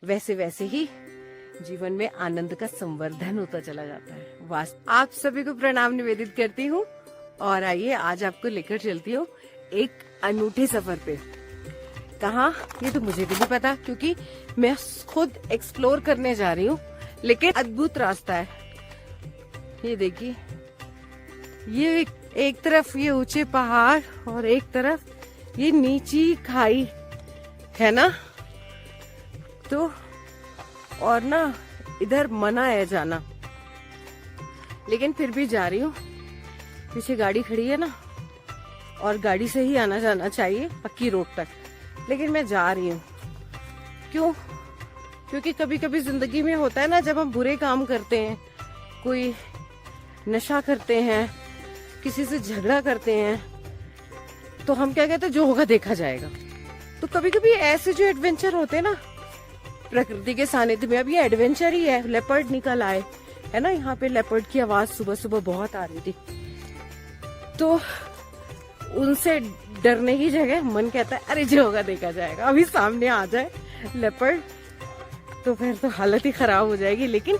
वैसे वैसे ही जीवन में आनंद का संवर्धन होता चला जाता है। आप सभी को प्रणाम निवेदित करती हूँ और आइए आज आपको लेकर चलती हूँ एक अनूठे सफर पे। कहाँ ये तो मुझे भी नहीं पता, क्योंकि मैं खुद एक्सप्लोर करने जा रही हूँ, लेकिन अद्भुत रास्ता है। ये देखिए, ये एक तरफ ये ऊंचे पहाड़ और एक तरफ ये नीची खाई है ना। तो और ना इधर मना है जाना, लेकिन फिर भी जा रही हूँ। पीछे गाड़ी खड़ी है ना, और गाड़ी से ही आना जाना चाहिए पक्की रोड तक, लेकिन मैं जा रही हूँ। क्यों? क्योंकि कभी कभी जिंदगी में होता है ना, जब हम बुरे काम करते हैं, कोई नशा करते हैं, किसी से झगड़ा करते हैं, तो हम क्या कहते हैं, जो होगा देखा जाएगा। तो कभी कभी ऐसे जो एडवेंचर होते हैं ना प्रकृति के सानिध्य में, अब ये एडवेंचर ही है। लेपर्ड निकल आए है ना, यहाँ पे लेपर्ड की आवाज सुबह सुबह बहुत आ रही थी, तो उनसे डरने की जगह मन कहता है अरे जो होगा देखा जाएगा। अभी सामने आ जाए लेपर्ड तो फिर तो हालत ही खराब हो जाएगी, लेकिन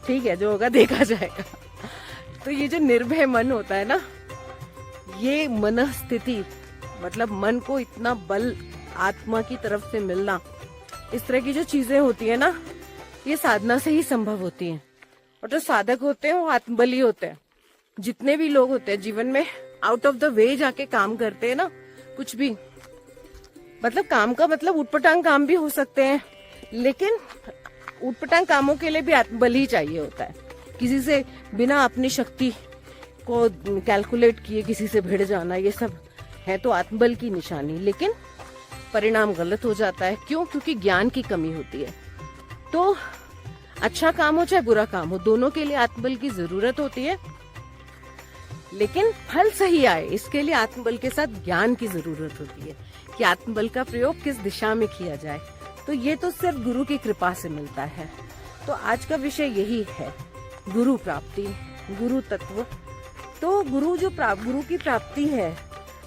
ठीक है, जो होगा देखा जाएगा। तो ये जो निर्भय मन होता है ना, ये मन स्थिति, मतलब मन को इतना बल आत्मा की तरफ से मिलना, इस तरह की जो चीजें होती है ना, ये साधना से ही संभव होती हैं। और जो साधक होते हैं वो आत्मबली होते हैं। जितने भी लोग होते हैं जीवन में आउट ऑफ द वे जाके काम करते हैं ना, कुछ भी, मतलब काम का मतलब उटपटांग काम भी हो सकते हैं, लेकिन उटपटांग कामों के लिए भी आत्मबल ही चाहिए होता है। किसी से बिना अपनी शक्ति को कैलकुलेट किए किसी से भिड़ जाना, ये सब है तो आत्मबल की निशानी, लेकिन परिणाम गलत हो जाता है। क्यों? क्योंकि ज्ञान की कमी होती है। तो अच्छा काम हो चाहे बुरा काम हो, दोनों के लिए आत्मबल की जरूरत होती है, लेकिन फल सही आए इसके लिए आत्मबल के साथ ज्ञान की जरूरत होती है कि आत्मबल का प्रयोग किस दिशा में किया जाए। तो ये तो सिर्फ गुरु की कृपा से मिलता है। तो आज का विषय यही है, गुरु प्राप्ति, गुरु तत्व। तो गुरु की प्राप्ति है,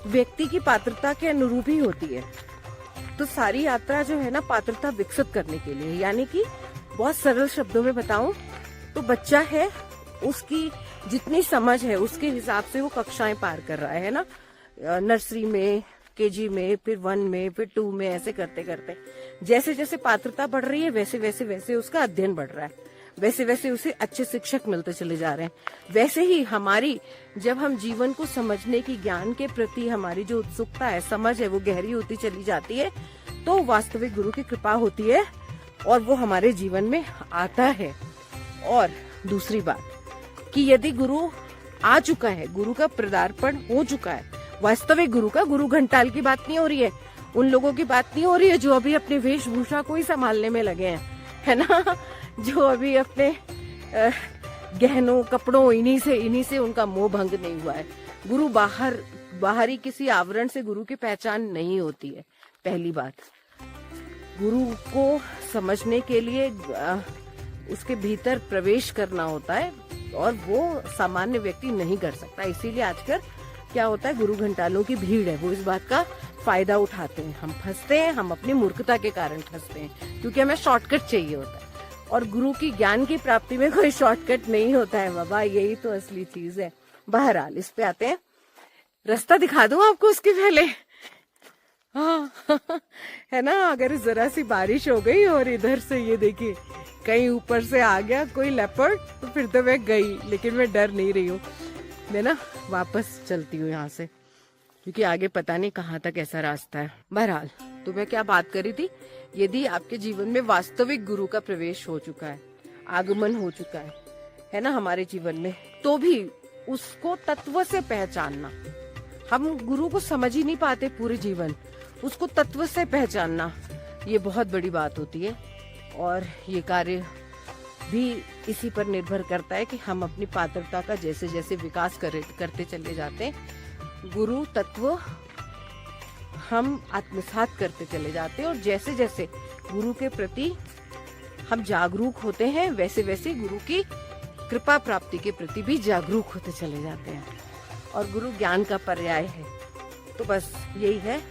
व्यक्ति की पात्रता के अनुरूप ही होती है। तो सारी यात्रा जो है ना, पात्रता विकसित करने के लिए, यानी कि बहुत सरल शब्दों में बताऊं तो बच्चा है, उसकी जितनी समझ है उसके हिसाब से वो कक्षाएं पार कर रहा है ना, नर्सरी में, केजी में, फिर 1 में, फिर 2 में, ऐसे करते करते जैसे जैसे पात्रता बढ़ रही है वैसे वैसे वैसे उसका अध्ययन बढ़ रहा है, वैसे वैसे उसे अच्छे शिक्षक मिलते चले जा रहे हैं। वैसे ही हमारी, जब हम जीवन को समझने की, ज्ञान के प्रति हमारी जो उत्सुकता है, समझ है, वो गहरी होती चली जाती है, तो वास्तविक गुरु की कृपा होती है और वो हमारे जीवन में आता है। और दूसरी बात कि यदि गुरु आ चुका है, गुरु का पदार्पण हो चुका है, वास्तविक गुरु का, गुरु घंटाल की बात नहीं हो रही है, उन लोगों की बात नहीं हो रही है जो अभी अपने वेशभूषा को ही संभालने में लगे हैं, है ना, जो अभी अपने गहनों, कपड़ों, इन्हीं से उनका मोह भंग नहीं हुआ है। गुरु बाहरी किसी आवरण से गुरु की पहचान नहीं होती है। पहली बात, गुरु को समझने के लिए उसके भीतर प्रवेश करना होता है, और वो सामान्य व्यक्ति नहीं कर सकता। इसीलिए आजकल क्या होता है, गुरु घंटालों की भीड़ है, वो इस बात का फायदा उठाते हैं। हम फंसते हैं, हम अपनी मूर्खता के कारण फंसते हैं, क्योंकि हमें शॉर्टकट चाहिए होता है। और गुरु की ज्ञान की प्राप्ति में कोई शॉर्टकट नहीं होता है बाबा, यही तो असली चीज है। बहरहाल इस पे आते हैं, रास्ता दिखा दूं आपको उसके पहले। हाँ है ना, अगर जरा सी बारिश हो गई और इधर से ये देखिए कहीं ऊपर से आ गया कोई लेपर्ड, तो फिर तो मैं गई, लेकिन मैं डर नहीं रही हूँ। मैं ना वापस चलती हूँ यहाँ से, क्योंकि आगे पता नहीं कहाँ तक ऐसा रास्ता है। बहरहाल, तो मैं क्या बात करी थी, यदि आपके जीवन में वास्तविक गुरु का प्रवेश हो चुका है, आगमन हो चुका है ना हमारे जीवन में, तो भी उसको तत्व से पहचानना। हम गुरु को समझ ही नहीं पाते पूरे जीवन, उसको तत्व से पहचानना ये बहुत बड़ी बात होती है। और ये कार्य भी इसी पर निर्भर करता है कि हम अपनी पात्रता का जैसे जैसे विकास करते चले जाते हैं, गुरु तत्व हम आत्मसात करते चले जाते हैं। और जैसे जैसे गुरु के प्रति हम जागरूक होते हैं, वैसे वैसे गुरु की कृपा प्राप्ति के प्रति भी जागरूक होते चले जाते हैं। और गुरु ज्ञान का पर्याय है। तो बस यही है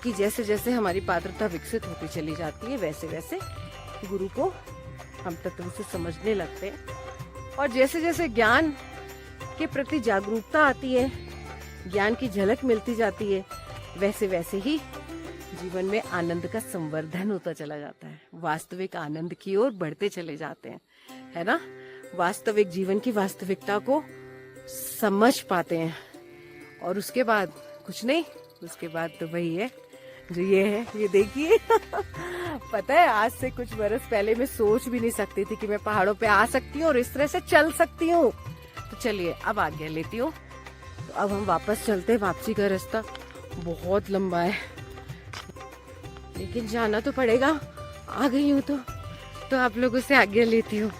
कि जैसे जैसे हमारी पात्रता विकसित होती चली जाती है वैसे वैसे गुरु को हम तत्व से समझने लगते हैं। और जैसे जैसे ज्ञान के प्रति जागरूकता आती है, ज्ञान की झलक मिलती जाती है, वैसे वैसे ही जीवन में आनंद का संवर्धन होता चला जाता है। वास्तविक आनंद की ओर बढ़ते चले जाते हैं, है ना। वास्तविक जीवन की वास्तविकता को समझ पाते हैं और उसके बाद कुछ नहीं, उसके बाद तो वही है जो ये है, ये देखिए। पता है आज से कुछ बरस पहले मैं सोच भी नहीं सकती थी कि मैं पहाड़ों पे आ सकती हूँ और इस तरह से चल सकती हूँ। तो चलिए अब आज्ञा लेती हूँ। तो अब हम वापस चलते हैं। वापसी का रास्ता बहुत लंबा है लेकिन जाना तो पड़ेगा। आ गई हूँ तो आप लोगों से आज्ञा लेती हूँ।